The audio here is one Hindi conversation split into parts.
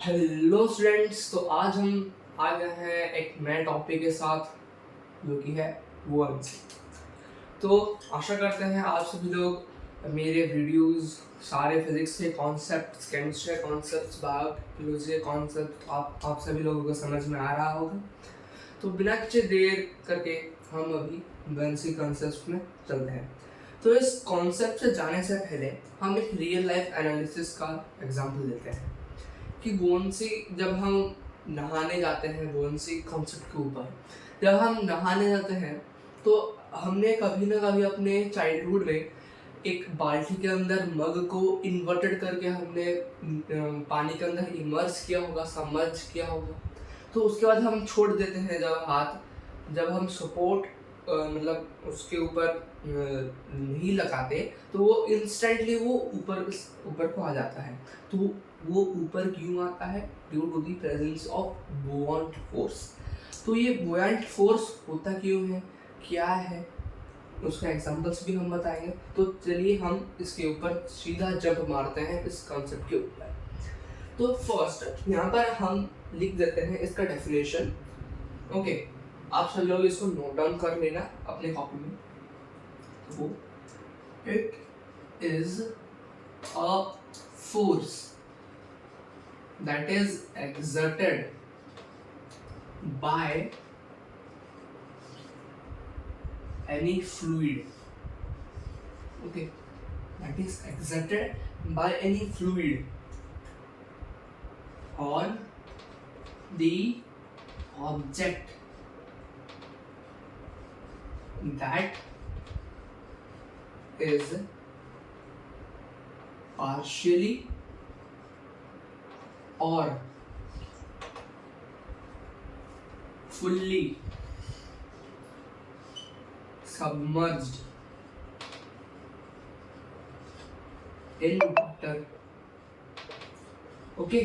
हेलो स्टूडेंट्स, तो आज हम आ गए हैं एक नए टॉपिक के साथ जो कि है वर्ड्स। तो आशा करते हैं आप सभी लोग मेरे वीडियोस सारे फिजिक्स के कॉन्सेप्ट्स, केमिस्ट्री के कॉन्सेप्ट्स, बायोलॉजी के कॉन्सेप्ट आप सभी लोगों को समझ में आ रहा होगा। तो बिना किसी देर करके हम अभी बेसिक कॉन्सेप्ट में चलते हैं। तो इस कॉन्सेप्ट से जाने से पहले हम एक रियल लाइफ एनालिसिस का एग्जांपल लेते हैं कि बोन्सी जब हम नहाने जाते हैं, बोन्सी कॉन्सेप्ट के ऊपर जब हम नहाने जाते हैं तो हमने कभी ना कभी अपने चाइल्डहुड में एक बाल्टी के अंदर मग को इन्वर्टेड करके हमने पानी के अंदर इमर्स किया होगा, सबमर्ज किया होगा। तो उसके बाद हम छोड़ देते हैं जब हम सपोर्ट मतलब उसके ऊपर नहीं लगाते तो वो इंस्टेंटली वो ऊपर को आ जाता है। तो वो ऊपर क्यों आता है? Due to the presence of buoyant force. तो ये बुओयंट फोर्स होता क्यों है, क्या है, उसका एग्जांपल्स भी हम बताएंगे। तो चलिए हम इसके ऊपर सीधा जंप मारते हैं इस कॉन्सेप्ट के ऊपर। तो फर्स्ट यहाँ पर हम लिख देते हैं इसका डेफिनेशन। ओके, आप सब लोग इसको नोट डाउन कर लेना अपने कॉपी में। तो it is a force that is exerted by any fluid. Okay, that is exerted by any fluid on the object that is partially or fully submerged in water. Okay,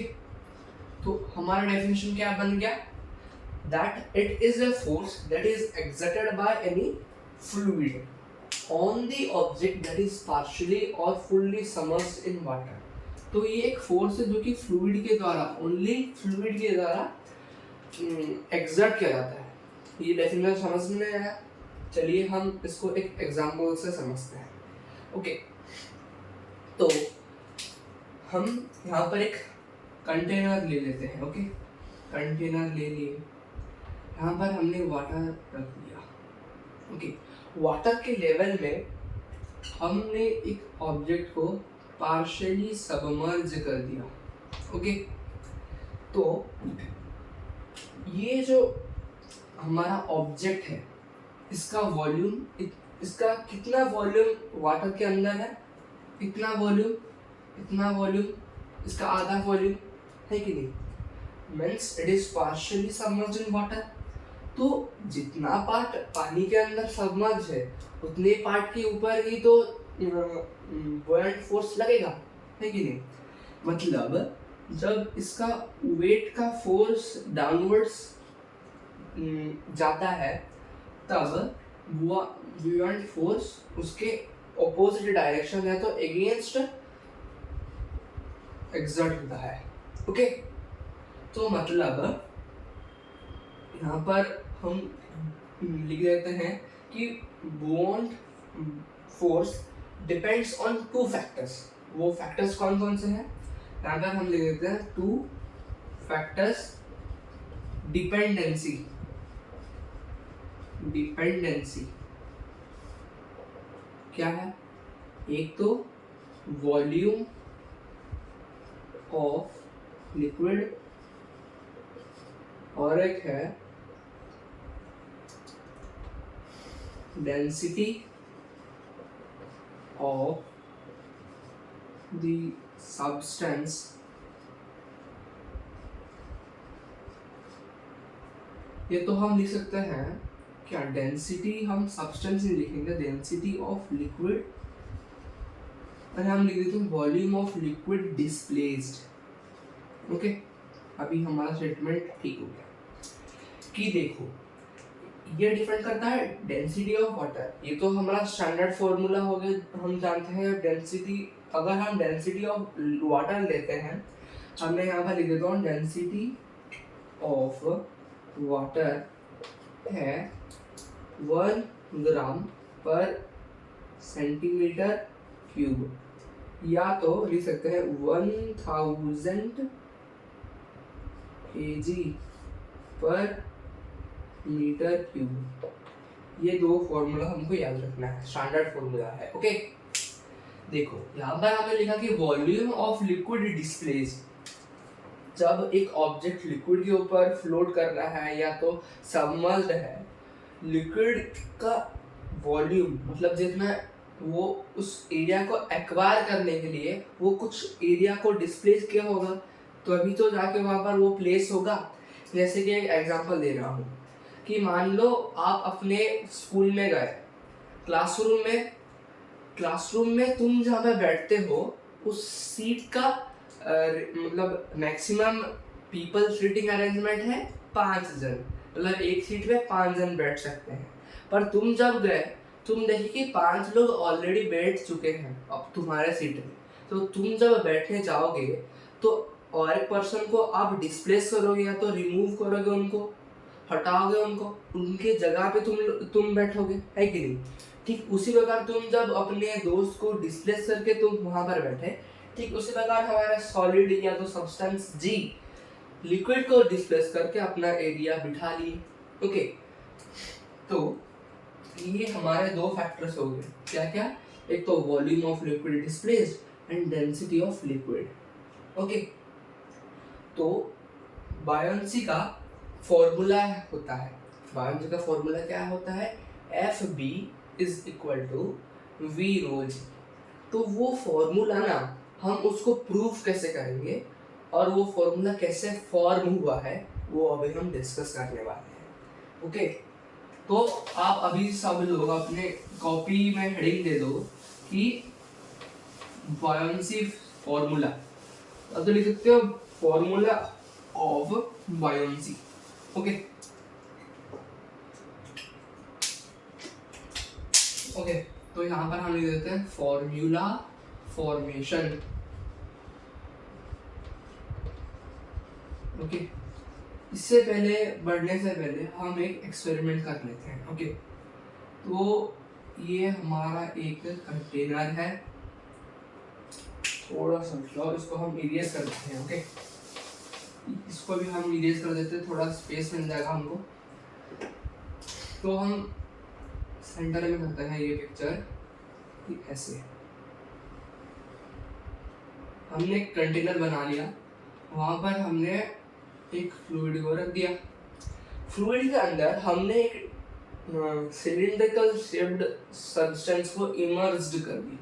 तो हमारा डेफिनेशन क्या बन गया? That it is a force that is exerted by any fluid on the object that is partially or fully submerged in water. तो ये एक फोर्स है जो कि फ्लूइड के द्वारा, ओनली फ्लूइड के द्वारा एक्सर्ट किया जाता है। ये डेफिनेशन समझ में आया? चलिए हम इसको एक एग्जांपल से समझते हैं। ओके, तो हम यहाँ पर एक कंटेनर ले लेते हैं। ओके, कंटेनर ले लिए, यहाँ पर हमने वाटर रख दिया। ओके, वाटर के लेवल में हमने एक ऑब्जेक्ट को पार्शियली सबमर्ज कर दिया। ओके, तो ये जो हमारा ऑब्जेक्ट है इसका वॉल्यूम, इसका कितना वॉल्यूम वाटर के अंदर है? इतना वॉल्यूम, इतना वॉल्यूम, इसका आधा वॉल्यूम है कि नहीं? Means it is partially submerge in water. तो जितना पार्ट पानी के अंदर सबमर्ज है उतने पार्ट के ऊपर ही तो बुओयंट फोर्स लगेगा, है कि नहीं? मतलब जब इसका वेट का फोर्स डाउनवर्ड्स जाता है तब बुओयंट फोर्स उसके ऑपोजिट डायरेक्शन है तो अगेंस्ट एक्सर्ट होता है। ओके, तो मतलब यहाँ पर हम लिख देते हैं कि buoyant force depends on two factors. वो फैक्टर्स कौन कौन से हैं? यहाँ पर हम लिख देते हैं टू फैक्टर्स डिपेंडेंसी। डिपेंडेंसी क्या है? एक तो वॉल्यूम ऑफ लिक्विड और एक है डेंसिटी of the substance ये तो हम लिख सकते हैं क्या? डेंसिटी हम सब्सटेंस ही लिखेंगे, डेंसिटी ऑफ लिक्विड, और हम लिख देते हैं volume of liquid displaced. Okay, अभी हमारा स्टेटमेंट ठीक हो गया कि देखो ये डिपेंड करता है डेंसिटी ऑफ वाटर। ये तो हमारा स्टैंडर्ड फॉर्मूला हो गया, हम जानते हैं डेंसिटी। अगर हम डेंसिटी ऑफ वाटर लेते हैं हमने यहाँ पर लिख देता हूँ डेंसिटी ऑफ वाटर है 1 ग्राम पर सेंटीमीटर क्यूब, या तो लिख सकते हैं 1000 kg पर मीटर क्यूब। ये दो फॉर्मूला हमको याद रखना है, स्टैंडर्ड फॉर्मूला है। ओके, देखो यहाँ पर हमने लिखा कि वॉल्यूम ऑफ लिक्विड डिस्प्लेस, जब एक ऑब्जेक्ट लिक्विड के ऊपर फ्लोट कर रहा है या तो सबमर्ज्ड है, लिक्विड का वॉल्यूम मतलब जितना वो उस एरिया को एक्वायर करने के लिए वो कुछ एरिया को डिस्प्लेस किया होगा, तो अभी तो जाके वहाँ पर वो प्लेस होगा। जैसे कि एक एग्जांपल दे रहा हूँ कि मान लो आप अपने स्कूल में गए, क्लासरूम में तुम जहाँ पे बैठते हो उस सीट का मतलब मैक्सिमम पीपल सीटिंग अरेंजमेंट है 5 जन, मतलब एक सीट पे 5 जन बैठ सकते हैं। पर तुम जब गए तुम देखे कि 5 लोग ऑलरेडी बैठ चुके हैं अब तुम्हारे सीट में, तो तुम जब बैठने जाओगे तो और एक पर्सन को आप डिस्प्लेस करोगे या तो रिमूव करोगे, उनको हटाओगे, उनके जगह पे तुम बैठोगे, है कि नहीं। ठीक उसी प्रकार तुम जब अपने दोस्त को डिस्प्लेस करके तुम वहां पर बैठे, ठीक उसी प्रकार हमारा सॉलिड या तो सब्सटेंस जी लिक्विड को डिस्प्लेस करके अपना एरिया बिठा लिए। ओके, तो ये हमारे दो फैक्टर्स हो गए, क्या क्या, एक तो volume of liquid displaced and density of liquid. Okay, तो बायोंसी का फॉर्मूला होता है, बायोंसी का फॉर्मूला क्या होता है, FB is equal to V rho G। तो वो फॉर्मूला ना हम उसको प्रूफ कैसे करेंगे और वो फॉर्मूला कैसे फॉर्म हुआ है वो अभी हम डिस्कस करने वाले हैं। ओके, तो आप अभी सब लोग अपने कॉपी में हेडिंग दे दो कि बायोंसी फॉर्मूला, अब तो लिख सकते हो फॉर्मूला ऑफ बायोंसी। ओके, तो यहाँ पर हम लिख देते हैं फॉर्मूला फॉर्मेशन। ओके, इससे पहले बढ़ने से पहले हम एक एक्सपेरिमेंट कर लेते हैं। ओके, तो ये हमारा एक कंटेनर है, थोड़ा सा इसको हम इरेज कर देते हैं। ओके, इसको भी हम इरेज कर देते हैं, थोड़ा स्पेस मिल जाएगा हमको। तो हम सेंटर में करते हैं ये पिक्चर ऐसे, हमने एक कंटेनर बना लिया, वहां पर हमने एक फ्लूइड को रख दिया, फ्लूइड के अंदर हमने एक सिलिंड्रिकल शेप्ड सब्सटेंस को इमर्ज्ड कर दिया,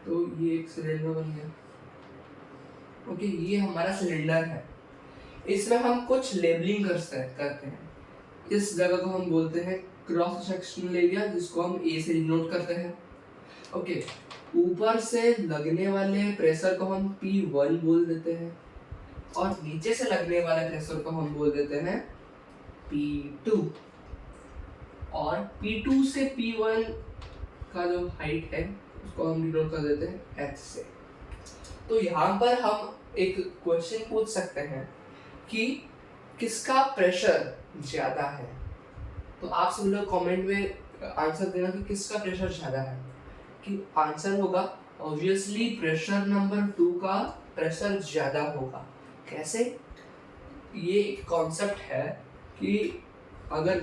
तो ये एक सिलेंडर बन गया। ओके, ये हमारा सिलेंडर है, इसमें हम कुछ लेबलिंग करते हैं। इस जगह को हम बोलते हैं क्रॉस सेक्शनल एरिया, जिसको हम A से डिनोट करते हैं। ओके, ऊपर से लगने वाले प्रेशर को हम P1 बोल देते हैं और नीचे से लगने वाले प्रेशर को हम बोल देते हैं P2, और P2 से P1 का जो हाइट है उसको हम डिनोट कर देते हैं H से। तो यहाँ पर हम एक क्वेश्चन पूछ सकते हैं कि किसका प्रेशर ज्यादा है, तो आप सब लोग कमेंट में आंसर देना कि किसका प्रेशर ज्यादा है। कि आंसर होगा ऑब्वियसली प्रेशर नंबर 2 का प्रेशर ज्यादा होगा। कैसे, ये एक कॉन्सेप्ट है कि अगर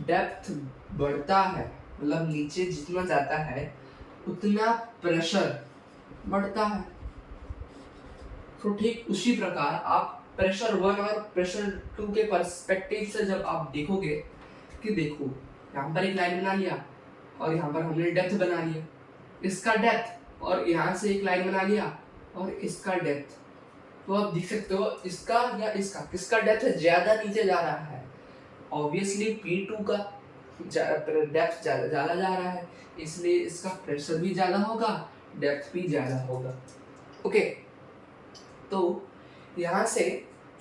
डेप्थ बढ़ता है, मतलब नीचे जितना जाता है उतना प्रेशर बढ़ता है। तो ठीक उसी प्रकार आप प्रेशर 1 और प्रेशर 2 के पर्सपेक्टिव से जब आप देखोगे कि देखो यहाँ पर एक लाइन बना लिया और यहाँ पर हमने डेप्थ बना लिया, इसका डेप्थ, और यहाँ से एक लाइन बना लिया और इसका डेप्थ, तो आप देख सकते हो इसका या इसका किसका डेप्थ ज्यादा नीचे जा रहा है। ऑब्वियसली P2 का डेप्थ ज्यादा जा रहा है, इसलिए इसका प्रेशर भी ज्यादा होगा, डेप्थ भी ज्यादा होगा। ओके, तो यहाँ से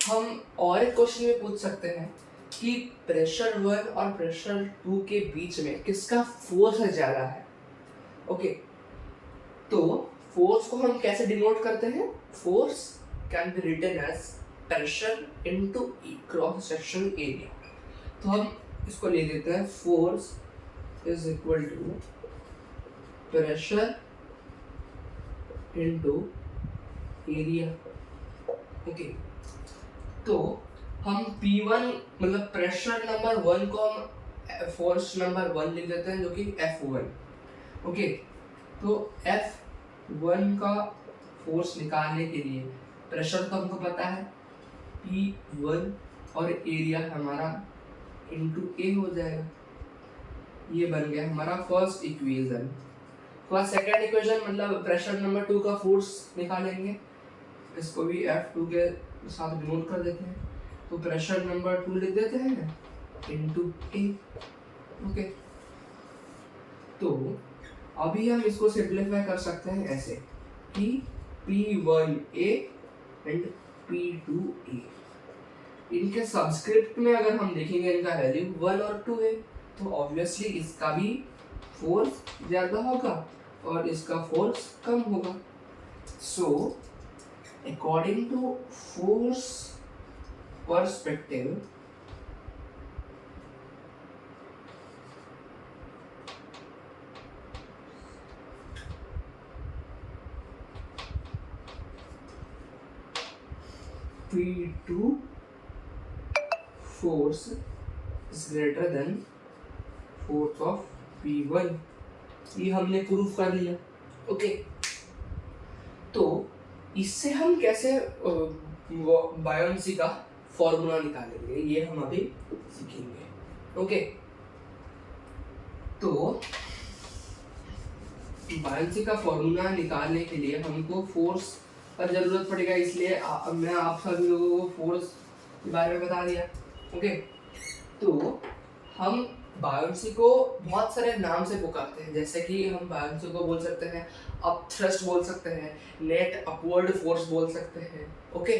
हम और एक क्वेश्चन में पूछ सकते हैं कि प्रेशर 1 और प्रेशर 2 के बीच में किसका फोर्स ज्यादा है। ओके, तो फोर्स को हम कैसे डिनोट करते हैं? Force can be written as pressure into cross section area. तो हम इसको ले देते हैं, force is equal to pressure into area. Okay, तो हम P1 मतलब प्रेशर नंबर 1 को हम फोर्स नंबर 1 लिख देते हैं, जो कि F1। ओके, तो F1 का फोर्स निकालने के लिए प्रेशर तो हमको पता है P1 और एरिया हमारा इनटू A हो जाएगा। ये बन गया हमारा फर्स्ट इक्वेशन। तो सेकंड इक्वेशन मतलब प्रेशर नंबर 2 का फोर्स निकालेंगे, इसको भी F2 के साथ डिनोट कर देते हैं। तो प्रेशर नंबर 2 लिख देते हैं इनटू A। ओके, तो अभी हम इसको सिंप्लीफाई कर सकते हैं ऐसे कि P1A एंड P2A, इनके सब्सक्रिप्ट में अगर हम देखेंगे इनका वैल्यू 1 और 2 है, तो ऑब्वियसली इसका भी फोर्स ज़्यादा होगा और इसका फोर्स कम होगा। So according to force perspective, P2 force is greater than force of P1। ये हमने प्रूफ कर लिया। ओके, तो इससे हम कैसे बायोन्सी का फॉर्मूला निकालेंगे, ये हम अभी सीखेंगे। ओके, तो बायोन्सी का फॉर्मूला निकालने के लिए हमको फोर्स का जरूरत पड़ेगा, इसलिए मैं आप सभी लोगों को फोर्स के बारे में बता दिया। ओके, तो हम बायोन्सी को बहुत सारे नाम से पुकारते हैं, जैसे कि हम बायोन्सी को बोल सकते हैं अप थ्रस्ट बोल सकते हैं, नेट अपवर्ड फोर्स बोल सकते हैं। ओके,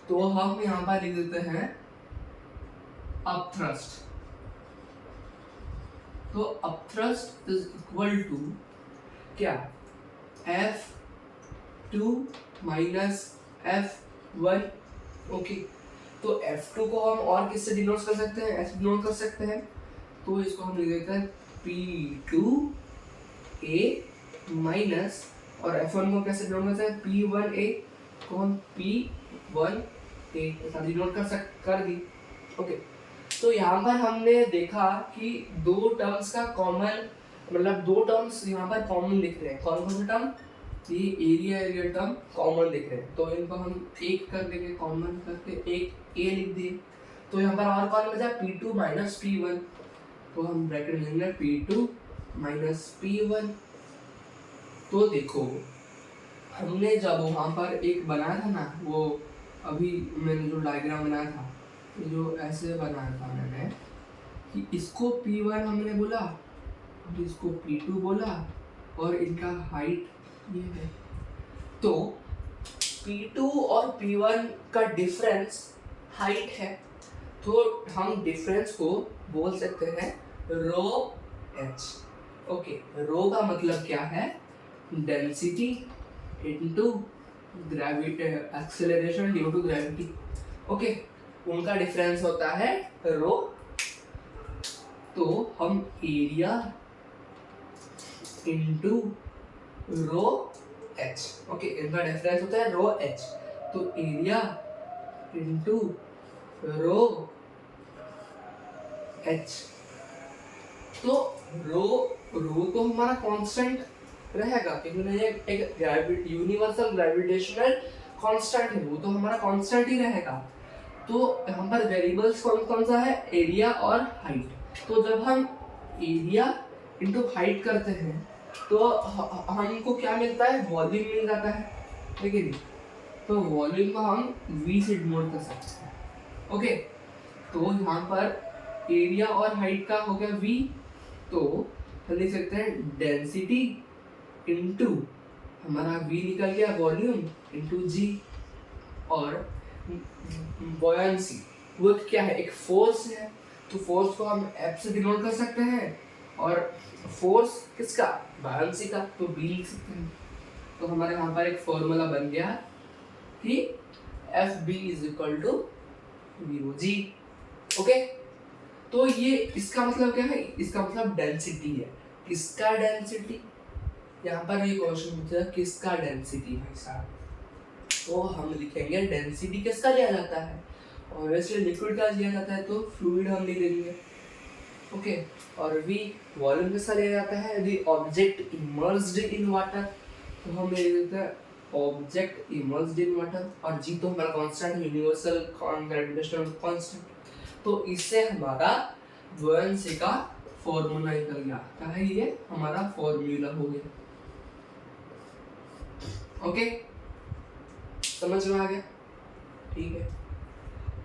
तो हम यहाँ पर लिख देते हैं अप थ्रस्ट। तो up thrust is equal to क्या? F2 minus F1। ओके, तो F2 को हम और किससे डिनोट कर सकते हैं? ऐसे डिनोट कर सकते हैं, तो इसको हम लिख देते हैं P2A माइनस, और F1 को कैसे डिनोट करते हैं? P1A को हम P1A ऐसा डिनोट कर दी। ओके, तो यहाँ पर हमने देखा कि दो टर्म्स का कॉमन मतलब दो टर्म्स यहाँ पर कॉमन दिख रहे हैं। कौन कौन से टर्म? ये एरिया टर्म कॉमन दिख रहे हैं, तो इनको हम एक कर देंगे, कॉमन करके एक A लिख दिए। तो यहाँ पर और कौन बचा? P2 माइनस P1, तो हम ब्रैकेट में लेंगे P2 माइनस P1। तो देखो, हमने जब वहाँ पर एक बनाया था ना, वो अभी मैंने जो डायग्राम बनाया था, जो ऐसे बनाया था मैंने कि इसको P1 हमने बोला और इसको P2 बोला और इनका हाइट ये है। तो P2 और P1 का डिफरेंस हाइट है, तो हम डिफरेंस को बोल सकते हैं रो H। ओके, रो का मतलब क्या है? Density into gravity, acceleration due to gravity. Okay, उनका डिफरेंस होता है रो। तो हम area into rho H, okay, इनका डिफरेंस होता है रो H। तो एरिया इनटू रो H, तो रो तो हमारा कांस्टेंट रहेगा, क्योंकि ये एक यूनिवर्सल ग्रेविटेशनल कांस्टेंट है, वो तो हमारा कांस्टेंट ही रहेगा। तो यहाँ पर वेरिएबल्स कौन कौन सा है? एरिया और हाइट। तो जब हम एरिया इनटू हाइट करते हैं तो हमको क्या मिलता है? वॉल्यूम मिल जाता है, ठीक है? तो वॉल्यूम को हम V से डिनोट कर सकते हैं। ओके, तो यहाँ पर एरिया और हाइट का हो गया V, तो हम लिख सकते हैं डेंसिटी इनटू हमारा V निकल गया वॉल्यूम इनटू G। और बॉयंसी वो क्या है? एक फोर्स है, तो फोर्स को हम F से डिनोट कर सकते हैं, और फोर्स किसका? बायोन्सी का, तो B लिख सकते हैं। तो हमारे यहाँ पर एक फॉर्मूला बन गया कि F B is equal to V G. Okay, तो ये इसका मतलब क्या है, इसका मतलब डेंसिटी है। किसका डेंसिटी, यहाँ पर ये क्वेश्चन पूछा किसका डेंसिटी भाई साहब, तो हम लिखेंगे डेंसिटी किसका लिया जाता है, और वैसे लिक्विड का लिया जाता है तो फ्लूइड हम लिख देंगे। ओके, और वी वॉल्यूम किसका लिया जाता है, the object immersed in water, तो हम लिख देते हैं ऑब्जेक्ट इमर्स्ड इन वाटर, और जी तो हमारा कांस्टेंट यूनिवर्सल ग्रेविटेशनल कांस्टेंट। तो इससे हमारा बुयांसी का फॉर्मूला निकल गया, क्या है ये हमारा फॉर्मूला हो गया। ओके, समझ में आ गया, ठीक है।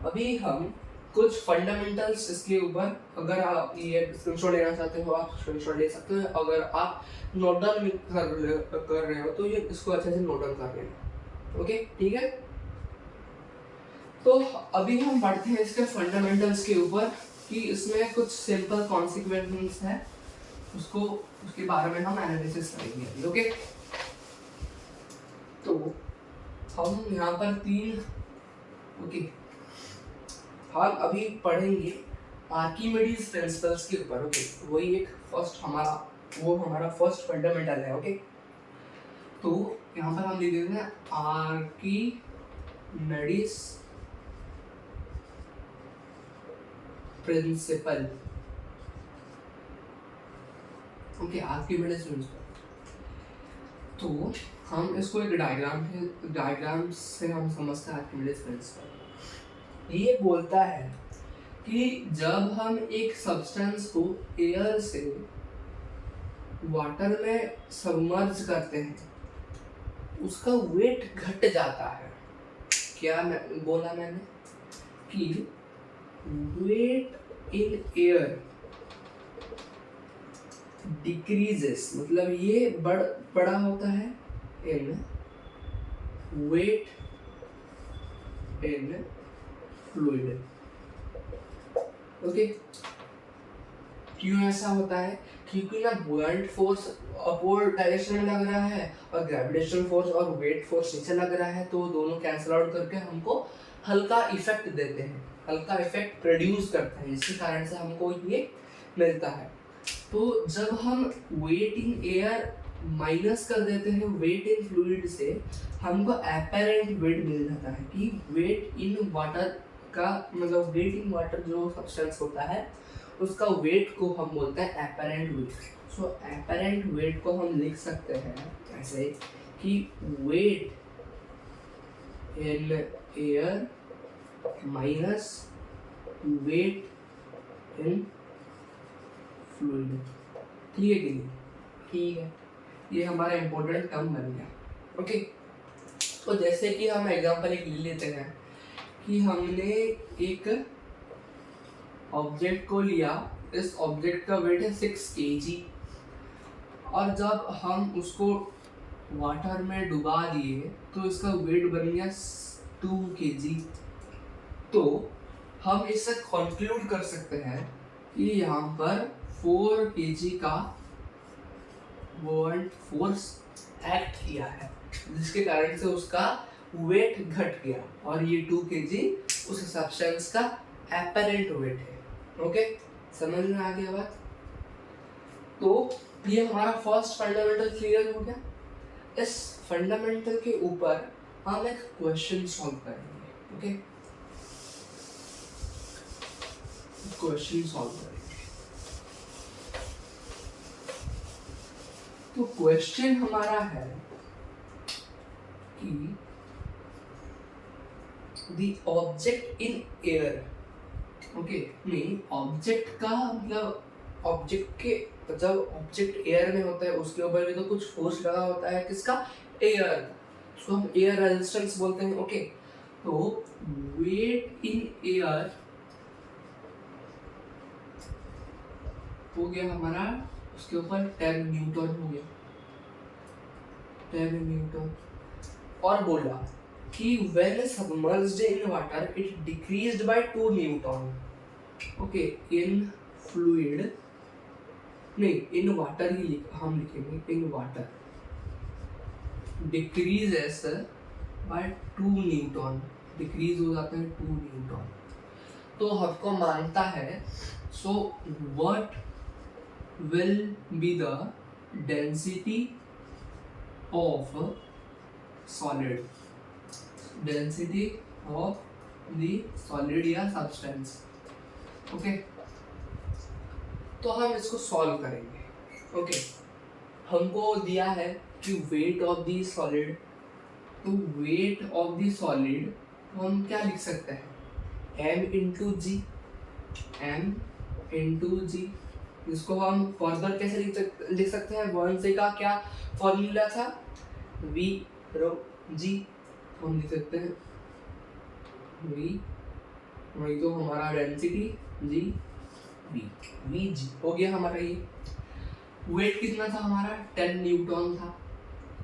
अभी हम कुछ फंडामेंटल्स इसके ऊपर, अगर आप ये स्क्रीनशॉट लेना चाहते हो आप स्क्रीनशॉट ले सकते हो, अगर आप नोट डाउन कर रहे हो तो ये इसको अच्छे से नोट डाउन कर लेना। ओके, ठीक है। तो अभी हम बढ़ते हैं इसके फंडामेंटल्स के ऊपर कि इसमें कुछ सिंपल कॉन्सिक्वेंसेस है, उसको उसके बारे में हम एनालिसिस करेंगे। ओके, तो हम यहाँ पर हम अभी पढ़ेंगे आर्किमिडीज प्रिंसिपल्स के ऊपर। ओके, वही एक हमारा फर्स्ट फंडामेंटल है। ओके, तो यहाँ पर हम लिख देते हैं Archimedes principal. Okay, Archimedes principal, तो हम इसको एक डायग्राम से हम समझते हैं। आर्किमिडीज प्रिंसिपल ये बोलता है कि जब हम एक सब्सटेंस को एयर से वाटर में सबमर्ज करते हैं उसका वेट घट जाता है। क्या बोला मैंने कि वेट इन एयर डिक्रीजेस, मतलब ये बड़ा होता है इन वेट इन फ्लूइड। ओके, क्यों ऐसा होता है, क्योंकि ना बुयांट फोर्स अपवर्ड डायरेक्शन में लग रहा है और ग्रेविटेशनल फोर्स और वेट फोर्स नीचे लग रहा है, तो दोनों कैंसिल आउट करके हमको हल्का इफेक्ट देते हैं, हल्का इफेक्ट प्रोड्यूस करते हैं, जिसके कारण से हमको ये मिलता है। तो जब हम वेट इन एयर माइनस कर देते हैं वेट इन फ्लूइड से, हमको एपेरेंट वेट मिल जाता है कि वेट इन वाटर का, मतलब वेट इन वाटर जो सब्सटेंस होता है उसका वेट को हम बोलते हैं एपेरेंट वेट। सो एपेरेंट वेट को हम लिख सकते हैं ऐसे कि weight in air minus weight in fluid. ठीक है कि नहीं, ठीक है, ये हमारा इम्पोर्टेंट टर्म बन गया। ओके, तो जैसे कि हम एग्जांपल एक ले लेते हैं कि हमने एक ऑब्जेक्ट को लिया, इस ऑब्जेक्ट का वेट है 6 kg, और जब हम उसको वाटर में डुबा दिए तो इसका वेट बन गया 2 kg। तो हम इससे कंक्लूड कर सकते हैं कि यहाँ पर 4 kg का बुयांट फोर्स एक्ट किया है, जिसके कारण से उसका वेट घट गया, और ये 2 kg उस सब्सटेंस का एपेरेंट वेट है। ओके, समझ में आ गया बात। तो ये हमारा फर्स्ट फंडामेंटल क्लियर हो गया। इस फंडामेंटल के ऊपर हम एक क्वेश्चन सॉल्व करेंगे। ओके, क्वेश्चन सॉल्व करेंगे। तो क्वेश्चन हमारा है कि the object in air, okay, नहीं ऑब्जेक्ट का मतलब ऑब्जेक्ट के, जब ऑब्जेक्ट एयर में होता है उसके ऊपर भी तो कुछ फोर्स लगा होता है, किसका, एयर का, उसको हम एयर रेजिस्टेंस बोलते हैं। ओके, तो वेट इन एयर हो गया हमारा, उसके ऊपर 10 न्यूटन हो गया, 10 न्यूटन, और बोला कि when submerged in water it decreased by 2 Newton. Okay, in fluid नहीं, इन वाटर ही हम लिखेंगे, in water decreases by 2 Newton, decrease हो जाता है 2 न्यूटन। तो हमको मानता है, so what will be the density of solid, density of the solid या सब्सटेंस। ओके, तो हम इसको सॉल्व करेंगे। ओके, हमको दिया है कि वेट ऑफ द सॉलिड, तो वेट ऑफ द सॉलिड हम क्या लिख सकते हैं, m इंटू जी, m इंटू जी। इसको हम फर्दर कैसे लिख सकते हैं, 1 से का क्या फॉर्मूला था, v रो जी, हम लिख सकते हैं v, वही तो हमारा डेंसिटी जी v, v जी हो गया हमारा। ये वेट कितना था हमारा, 10 न्यूटन था।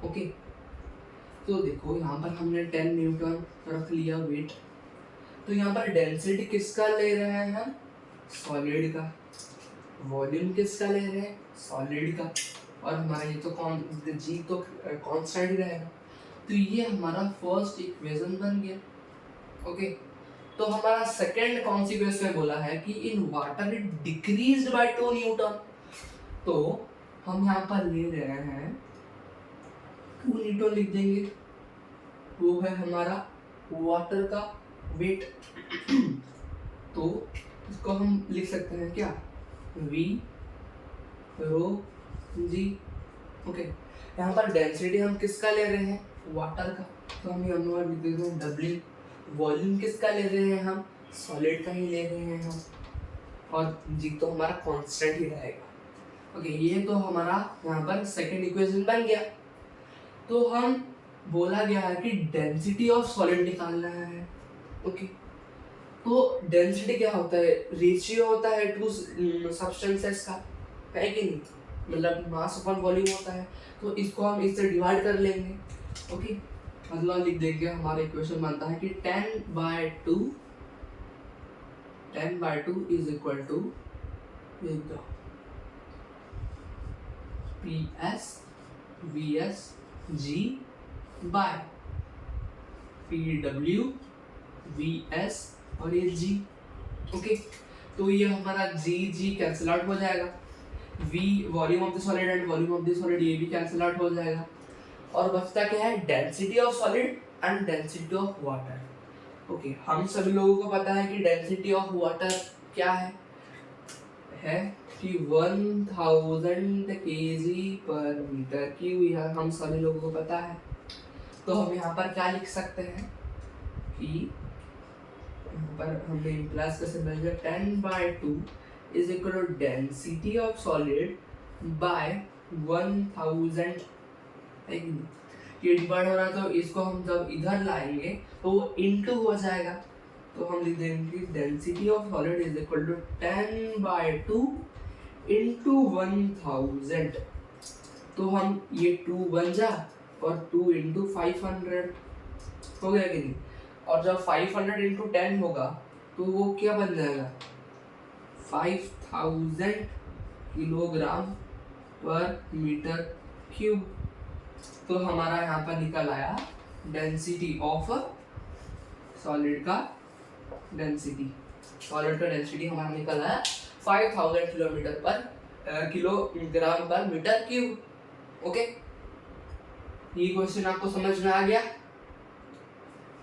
ओके, तो देखो यहाँ पर हमने 10 न्यूटन रख लिया वेट, तो यहाँ पर डेंसिटी किसका ले रहे हैं हम, सॉलिड का, वॉल्यूम किसका ले रहे हैं, सॉलिड का, और हमारा ये तो जी तो कांस्टेंट रहेगा। तो ये हमारा फर्स्ट इक्वेशन बन गया। ओके, तो हमारा सेकंड कौन सी क्वेश्चन में बोला है कि in water it decreased bye 2 Newton, तो हम यहाँ पर ले रहे हैं 2 न्यूटन लिख देंगे, वो है हमारा वाटर का वेट। तो इसको हम लिख सकते हैं क्या, v रो जी। ओके, यहाँ पर डेंसिटी हम किसका ले रहे हैं, वाटर का, तो हम यहाँ लिख देते हैं w। वॉल्यूम किसका ले रहे हैं हम, सॉलिड का ही ले रहे हैं हम, और जी तो हमारा कांस्टेंट ही रहेगा। ओके, ये तो हमारा यहाँ पर सेकंड इक्वेशन बन गया। तो हम बोला गया है कि डेंसिटी ऑफ सॉलिड निकालना है। ओके, तो डेंसिटी क्या होता है, रेशियो होता है टू सब्सटेंसेस का, है कि नहीं, मतलब मास अपॉन वॉल्यूम होता है, तो इसको हम इससे डिवाइड कर लेंगे। ओके, मतलब लिख देंगे, हमारा इक्वेशन बनता है कि 10/2 is equal to PS VS G by PW VS और ये G। ओके, तो ये हमारा G कैंसिल आउट हो जाएगा, V volume of the solid and volume of the solid ये भी कैंसिल आउट हो जाएगा, और बचता क्या है, density of solid and density of water. Okay, हम सभी लोगों को पता है कि डेंसिटी ऑफ वाटर क्या है कि 1000 kg/m³, यह हम सभी लोगों को पता है। तो हम यहाँ पर क्या लिख सकते हैं कि यहाँ पर हमने प्लस का सिंबल दिया, 10/2 is equal to density of solid by 1000। ये डिवाइड हो रहा है, तो इसको हम जब इधर लाएंगे तो वो इनटू हो जाएगा, तो हम लिख देंगे density of solid is equal to 10/2 into 1000। तो हम ये 2 बन जा और 2 इंटू 500 हो गया कि नहीं, और जब 500 इंटू 10 होगा तो वो क्या बन जाएगा, 5000 kg/m³। तो हमारा यहाँ पर निकल आया डेंसिटी ऑफ सॉलिड का, सॉलिड का डेंसिटी हमारा निकल आया 5000 kg/m³। ओके, ये क्वेश्चन आपको समझ में आ गया।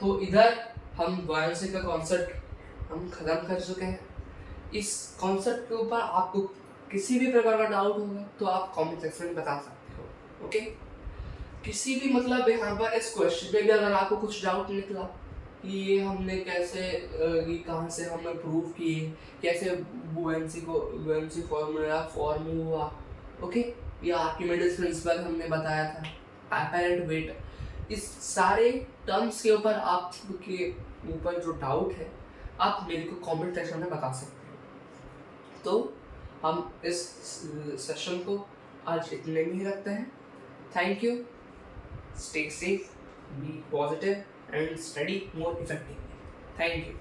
तो इधर हम बुयांसी का कॉन्सेप्ट हम खत्म कर चुके हैं। इस कॉन्सेप्ट के ऊपर आपको किसी भी प्रकार का डाउट होगा तो आप कमेंट सेक्शन में बता सकते हो। ओके, किसी भी मतलब यहाँ पर इस क्वेश्चन पे भी अगर आपको कुछ डाउट निकला कि ये हमने कैसे, ये कहाँ से हमने प्रूव किए, कैसे बुयांसी फॉर्मूला फॉर्म हुआ, ओके, या आर्किमिडीज प्रिंसिपल हमने बताया था, अपैरेंट वेट, इस सारे टर्म्स के ऊपर आपके ऊपर जो डाउट है आप मेरे को कमेंट सेक्शन में बता सकते हो। तो हम इस सेशन को आज इतने में ही रखते हैं। Thank you, stay safe, be positive and study more effectively. Thank you.